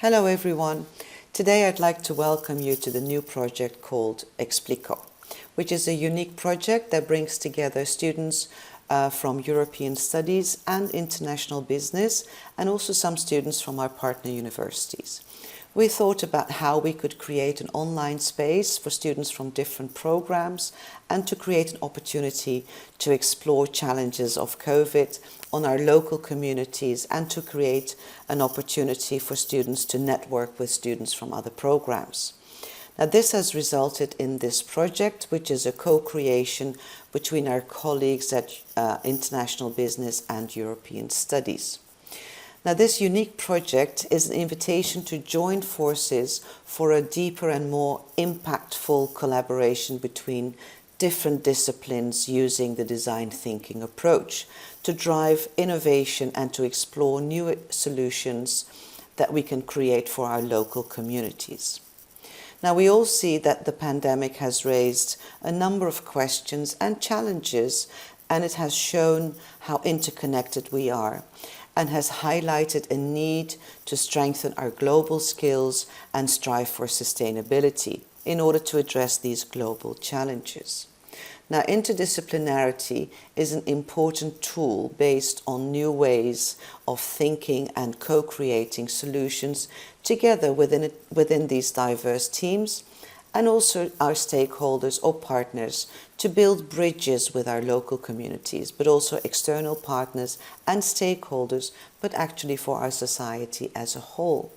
Hello everyone. Today I'd like to welcome you to the new project called EXPLICO, which is a unique project that brings together students from European studies and international business, and also some students from our partner universities. We thought about how we could create an online space for students from different programs and to create an opportunity to explore challenges of COVID on our local communities and to create an opportunity for students to network with students from other programs. Now, this has resulted in this project, which is a co-creation between our colleagues at International Business and European Studies. Now, this unique project is an invitation to join forces for a deeper and more impactful collaboration between different disciplines using the design thinking approach to drive innovation and to explore new solutions that we can create for our local communities. Now, we all see that the pandemic has raised a number of questions and challenges, and it has shown how interconnected we are and has highlighted a need to strengthen our global skills and strive for sustainability in order to address these global challenges. Now, interdisciplinarity is an important tool based on new ways of thinking and co-creating solutions together within these diverse teams, and also our stakeholders or partners to build bridges with our local communities, but also external partners and stakeholders, but actually for our society as a whole.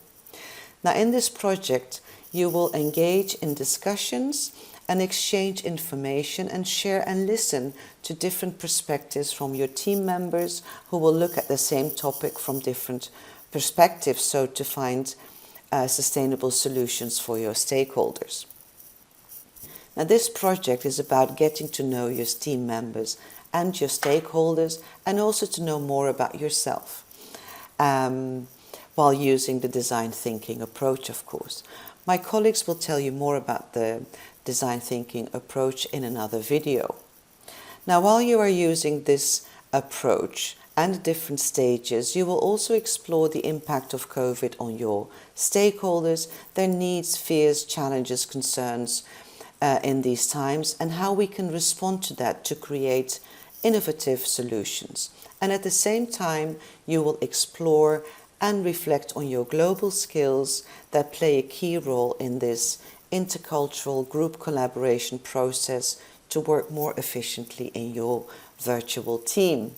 Now, in this project, you will engage in discussions and exchange information and share and listen to different perspectives from your team members who will look at the same topic from different perspectives, so to find sustainable solutions for your stakeholders. Now, this project is about getting to know your team members and your stakeholders, and also to know more about yourself while using the design thinking approach, of course. My colleagues will tell you more about the design thinking approach in another video. Now, while you are using this approach and the different stages, you will also explore the impact of COVID on your stakeholders, their needs, fears, challenges, concerns in these times, and how we can respond to that to create innovative solutions. And at the same time, you will explore and reflect on your global skills that play a key role in this intercultural group collaboration process to work more efficiently in your virtual team.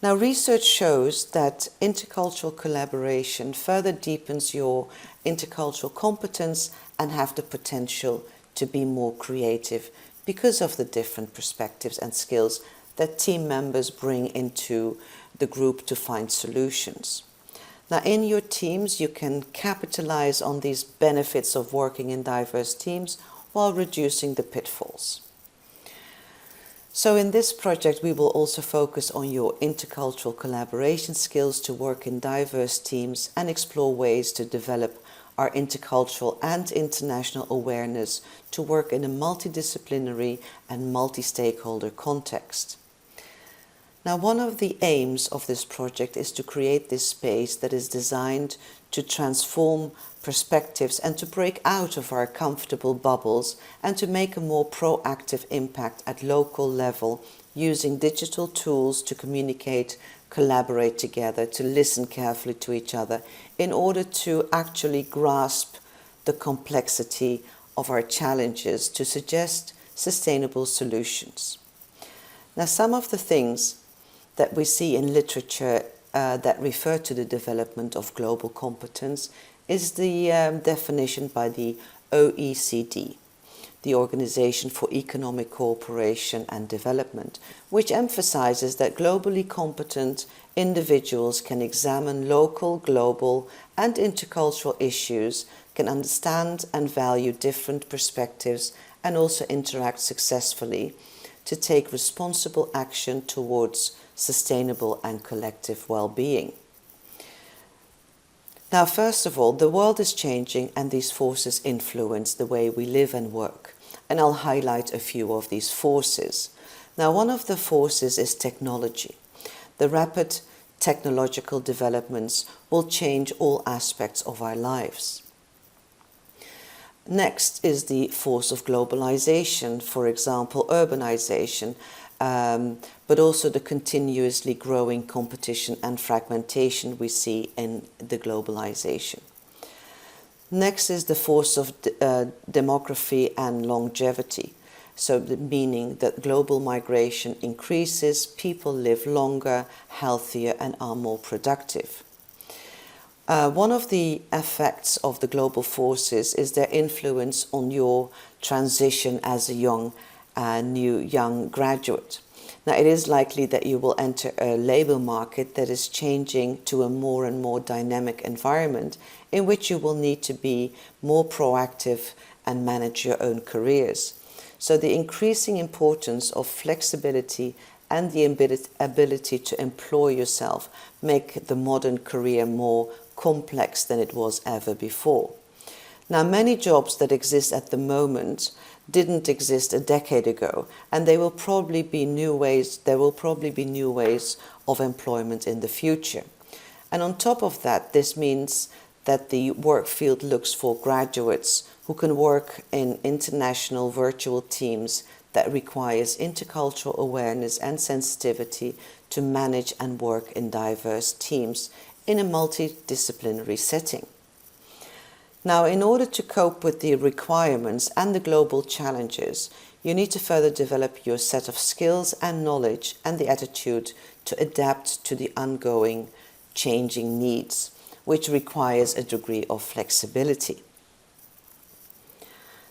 Now, research shows that intercultural collaboration further deepens your intercultural competence and have the potential to be more creative because of the different perspectives and skills that team members bring into the group to find solutions. Now, in your teams, you can capitalize on these benefits of working in diverse teams while reducing the pitfalls. So in this project, we will also focus on your intercultural collaboration skills to work in diverse teams and explore ways to develop our intercultural and international awareness to work in a multidisciplinary and multi-stakeholder context. Now, one of the aims of this project is to create this space that is designed to transform perspectives and to break out of our comfortable bubbles and to make a more proactive impact at local level using digital tools to communicate, collaborate together, to listen carefully to each other in order to actually grasp the complexity of our challenges to suggest sustainable solutions. Now, some of the things that we see in literature that refer to the development of global competence is the definition by the OECD, the Organization for Economic Cooperation and Development, which emphasizes that globally competent individuals can examine local, global, and intercultural issues, can understand and value different perspectives, and also interact successfully to take responsible action towards sustainable and collective well-being. Now, first of all, the world is changing and these forces influence the way we live and work. And I'll highlight a few of these forces. Now, one of the forces is technology. The rapid technological developments will change all aspects of our lives. Next is the force of globalization, for example, urbanization, but also the continuously growing competition and fragmentation we see in the globalization. Next is the force of demography and longevity. So meaning that global migration increases, people live longer, healthier, and are more productive. One of the effects of the global forces is their influence on your transition as a young graduate. Now, it is likely that you will enter a labour market that is changing to a more and more dynamic environment in which you will need to be more proactive and manage your own careers. So the increasing importance of flexibility and the ability to employ yourself make the modern career more complex than it was ever before. Now, many jobs that exist at the moment didn't exist a decade ago, and there will probably be new ways of employment in the future. And on top of that, this means that the work field looks for graduates who can work in international virtual teams that requires intercultural awareness and sensitivity to manage and work in diverse teams in a multidisciplinary setting. Now, in order to cope with the requirements and the global challenges, you need to further develop your set of skills and knowledge and the attitude to adapt to the ongoing changing needs, which requires a degree of flexibility.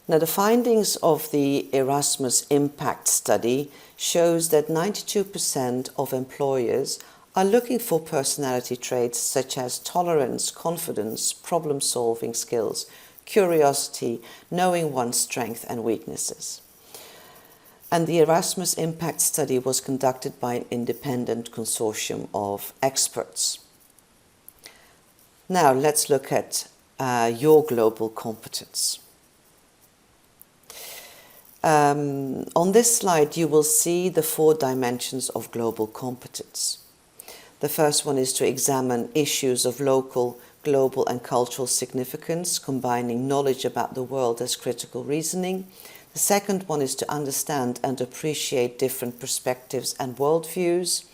Now, the findings of the Erasmus Impact Study shows that 92% of employers are looking for personality traits such as tolerance, confidence, problem-solving skills, curiosity, knowing one's strengths and weaknesses. And the Erasmus Impact Study was conducted by an independent consortium of experts. Now let's look at your global competence. On this slide you will see the 4 dimensions of global competence. The first one is to examine issues of local, global and cultural significance, combining knowledge about the world as critical reasoning. The second one is to understand and appreciate different perspectives and worldviews.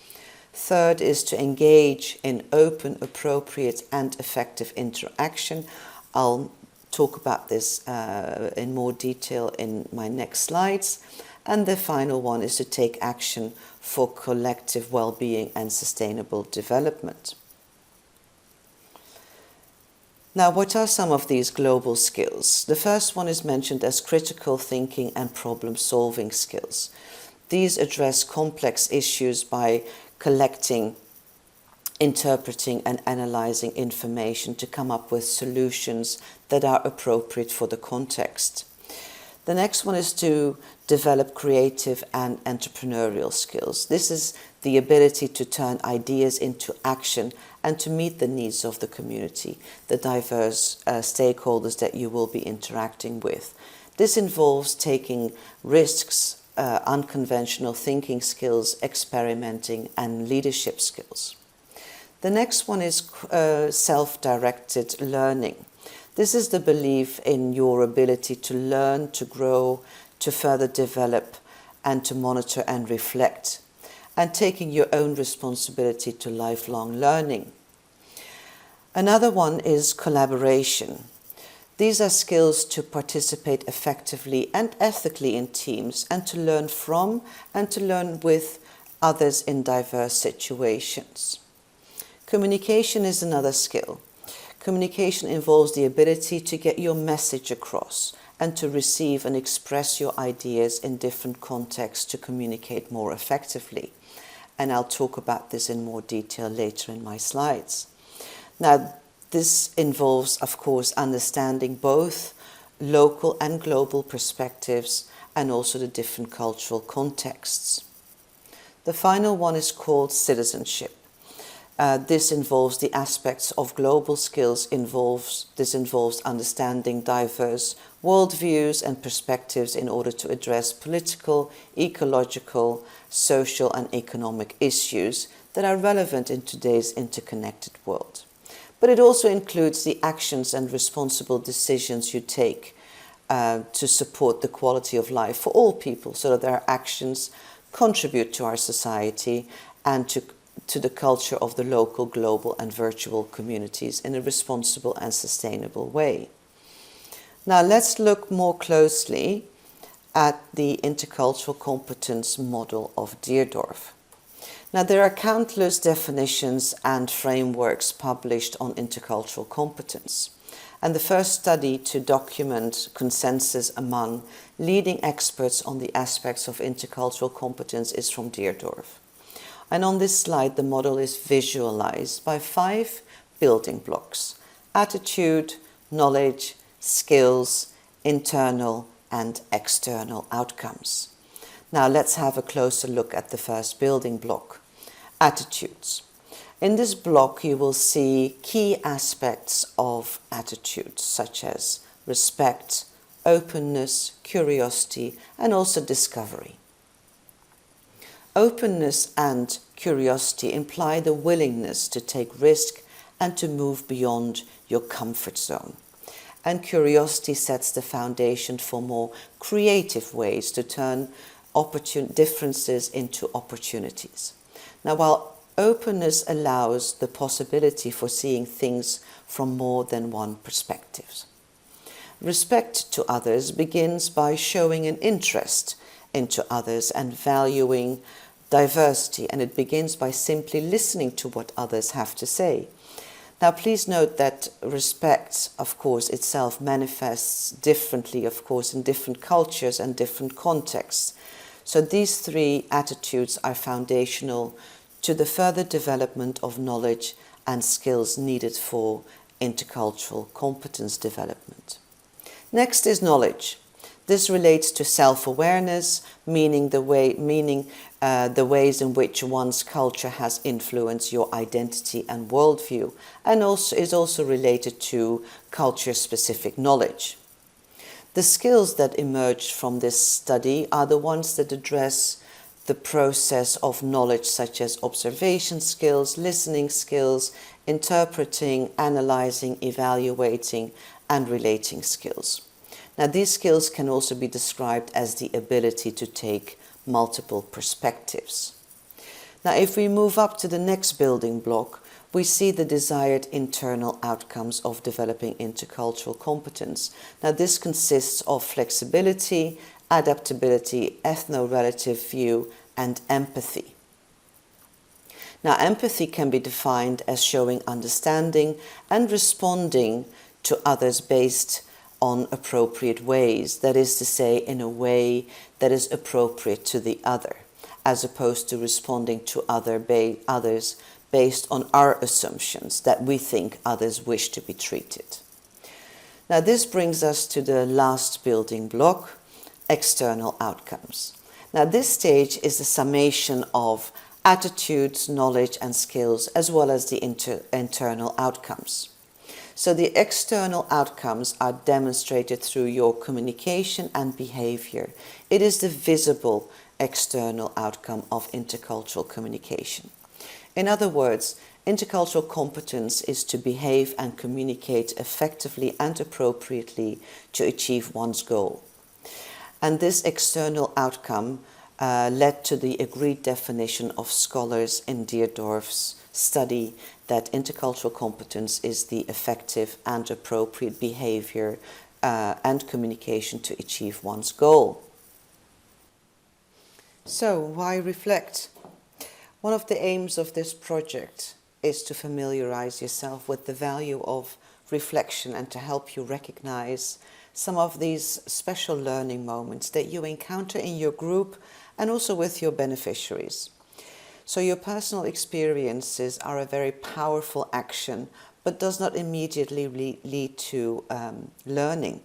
Third is to engage in open, appropriate and effective interaction. I'll talk about this in more detail in my next slides. And the final one is to take action for collective well-being and sustainable development. Now, what are some of these global skills? The first one is mentioned as critical thinking and problem-solving skills. These address complex issues by collecting, interpreting and analyzing information to come up with solutions that are appropriate for the context. The next one is to develop creative and entrepreneurial skills. This is the ability to turn ideas into action and to meet the needs of the community, the diverse stakeholders that you will be interacting with. This involves taking risks, unconventional thinking skills, experimenting and leadership skills. The next one is self-directed learning. This is the belief in your ability to learn, to grow, to further develop, and to monitor and reflect, and taking your own responsibility to lifelong learning. Another one is collaboration. These are skills to participate effectively and ethically in teams, and to learn from and to learn with others in diverse situations. Communication is another skill. Communication involves the ability to get your message across and to receive and express your ideas in different contexts to communicate more effectively. And I'll talk about this in more detail later in my slides. Now, this involves, of course, understanding both local and global perspectives and also the different cultural contexts. The final one is called citizenship. This involves the aspects of global skills. This involves understanding diverse worldviews and perspectives in order to address political, ecological, social and economic issues that are relevant in today's interconnected world. But it also includes the actions and responsible decisions you take to support the quality of life for all people, so that their actions contribute to our society and to the culture of the local, global and virtual communities in a responsible and sustainable way. Now let's look more closely at the intercultural competence model of Deerdorf. Now there are countless definitions and frameworks published on intercultural competence. And the first study to document consensus among leading experts on the aspects of intercultural competence is from Deerdorf. And on this slide, the model is visualized by 5 building blocks: attitude, knowledge, skills, internal and external outcomes. Now let's have a closer look at the first building block, attitudes. In this block, you will see key aspects of attitudes, such as respect, openness, curiosity, and also discovery. Openness and curiosity imply the willingness to take risk and to move beyond your comfort zone. And curiosity sets the foundation for more creative ways to turn differences into opportunities. Now, while openness allows the possibility for seeing things from more than one perspective. Respect to others begins by showing an interest into others and valuing diversity, and it begins by simply listening to what others have to say. Now please note that respect, of course, itself manifests differently, of course, in different cultures and different contexts. So these 3 attitudes are foundational to the further development of knowledge and skills needed for intercultural competence development. Next is knowledge. This relates to self-awareness, meaning the ways in which one's culture has influenced your identity and worldview, and is also related to culture-specific knowledge. The skills that emerged from this study are the ones that address the process of knowledge, such as observation skills, listening skills, interpreting, analyzing, evaluating, and relating skills. Now, these skills can also be described as the ability to take multiple perspectives. Now, if we move up to the next building block, we see the desired internal outcomes of developing intercultural competence. Now, this consists of flexibility, adaptability, ethno-relative view, and empathy. Now, empathy can be defined as showing understanding and responding to others based on appropriate ways, that is to say, in a way that is appropriate to the other, as opposed to responding to others based on our assumptions that we think others wish to be treated. Now, this brings us to the last building block, external outcomes. Now, this stage is a summation of attitudes, knowledge, and skills, as well as the internal outcomes. So the external outcomes are demonstrated through your communication and behavior. It is the visible external outcome of intercultural communication. In other words, intercultural competence is to behave and communicate effectively and appropriately to achieve one's goal. And this external outcome led to the agreed definition of scholars in Deerdorf's study that intercultural competence is the effective and appropriate behavior and communication to achieve one's goal. So, why reflect? One of the aims of this project is to familiarize yourself with the value of reflection and to help you recognize some of these special learning moments that you encounter in your group and also with your beneficiaries. So your personal experiences are a very powerful action, but does not immediately lead to learning.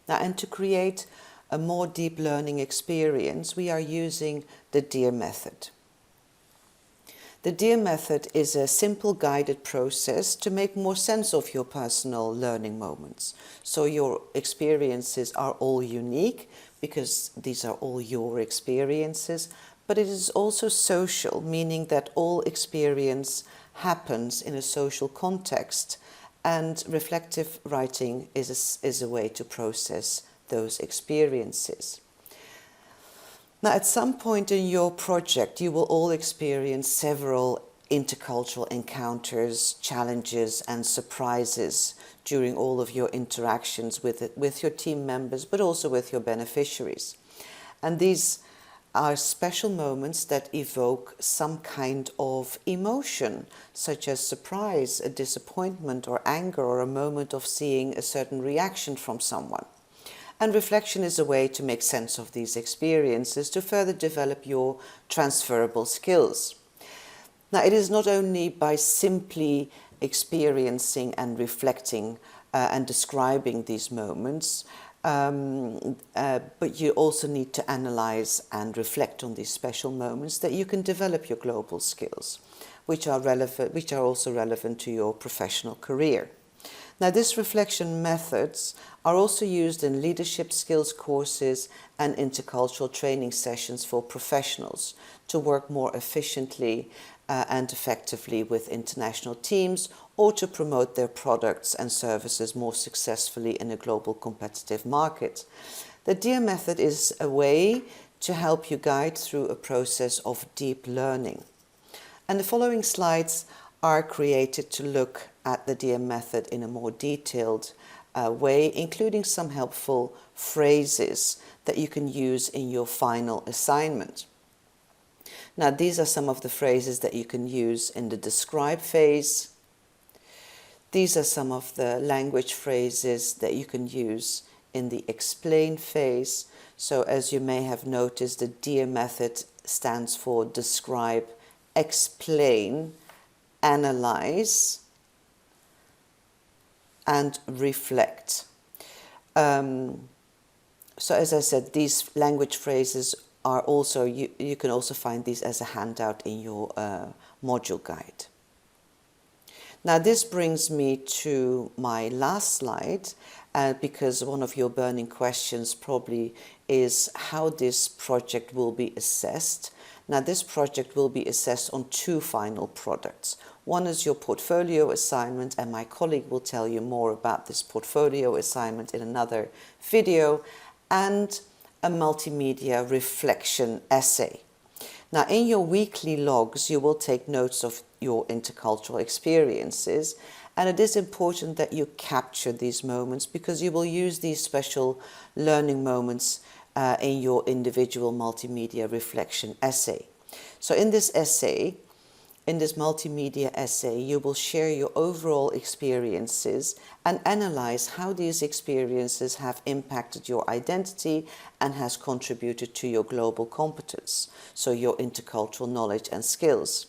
Now, and to create a more deep learning experience, we are using the DEAR method. The DEAR method is a simple guided process to make more sense of your personal learning moments. So your experiences are all unique because these are all your experiences, but it is also social, meaning that all experience happens in a social context, and reflective writing is a way to process those experiences. Now, at some point in your project, you will all experience several intercultural encounters, challenges, and surprises during all of your interactions with your team members, but also with your beneficiaries. And these are special moments that evoke some kind of emotion, such as surprise, a disappointment, or anger, or a moment of seeing a certain reaction from someone. And reflection is a way to make sense of these experiences to further develop your transferable skills. Now, it is not only by simply experiencing and reflecting and describing these moments, but you also need to analyze and reflect on these special moments that you can develop your global skills, which are also relevant to your professional career. Now, these reflection methods are also used in leadership skills courses and intercultural training sessions for professionals to work more efficiently and effectively with international teams, or to promote their products and services more successfully in a global competitive market. The DEAR method is a way to help you guide through a process of deep learning. And the following slides are created to look at the DEAR method in a more detailed way, including some helpful phrases that you can use in your final assignment. Now, these are some of the phrases that you can use in the describe phase. These are some of the language phrases that you can use in the explain phase. So as you may have noticed, the DEAR method stands for describe, explain, analyze, and reflect. So as I said, these language phrases are also, you can also find these as a handout in your module guide. Now, this brings me to my last slide, because one of your burning questions probably is how this project will be assessed. Now, this project will be assessed on two final products. One is your portfolio assignment, and my colleague will tell you more about this portfolio assignment in another video, and a multimedia reflection essay. Now, in your weekly logs, you will take notes of your intercultural experiences, and it is important that you capture these moments because you will use these special learning moments in your individual multimedia reflection essay. So in this essay, in this multimedia essay, you will share your overall experiences and analyze how these experiences have impacted your identity and has contributed to your global competence, so your intercultural knowledge and skills,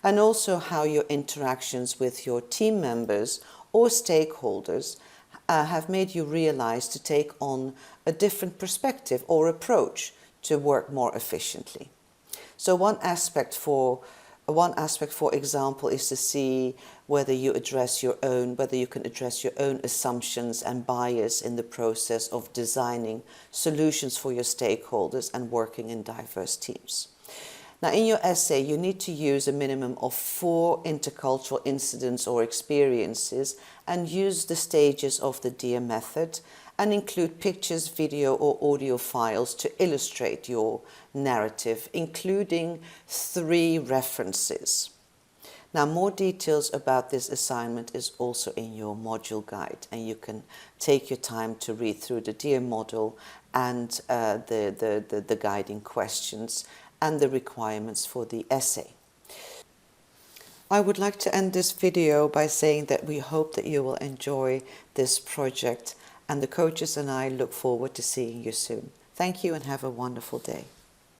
and also how your interactions with your team members or stakeholders have made you realize to take on a different perspective or approach to work more efficiently. So one aspect, for example, is to see whether you can address your own assumptions and bias in the process of designing solutions for your stakeholders and working in diverse teams. Now, in your essay, you need to use a minimum of 4 intercultural incidents or experiences and use the stages of the DEAR method and include pictures, video, or audio files to illustrate your narrative, including 3 references. Now, more details about this assignment is also in your module guide, and you can take your time to read through the DEAR model and the guiding questions and the requirements for the essay. I would like to end this video by saying that we hope that you will enjoy this project, and the coaches and I look forward to seeing you soon. Thank you and have a wonderful day.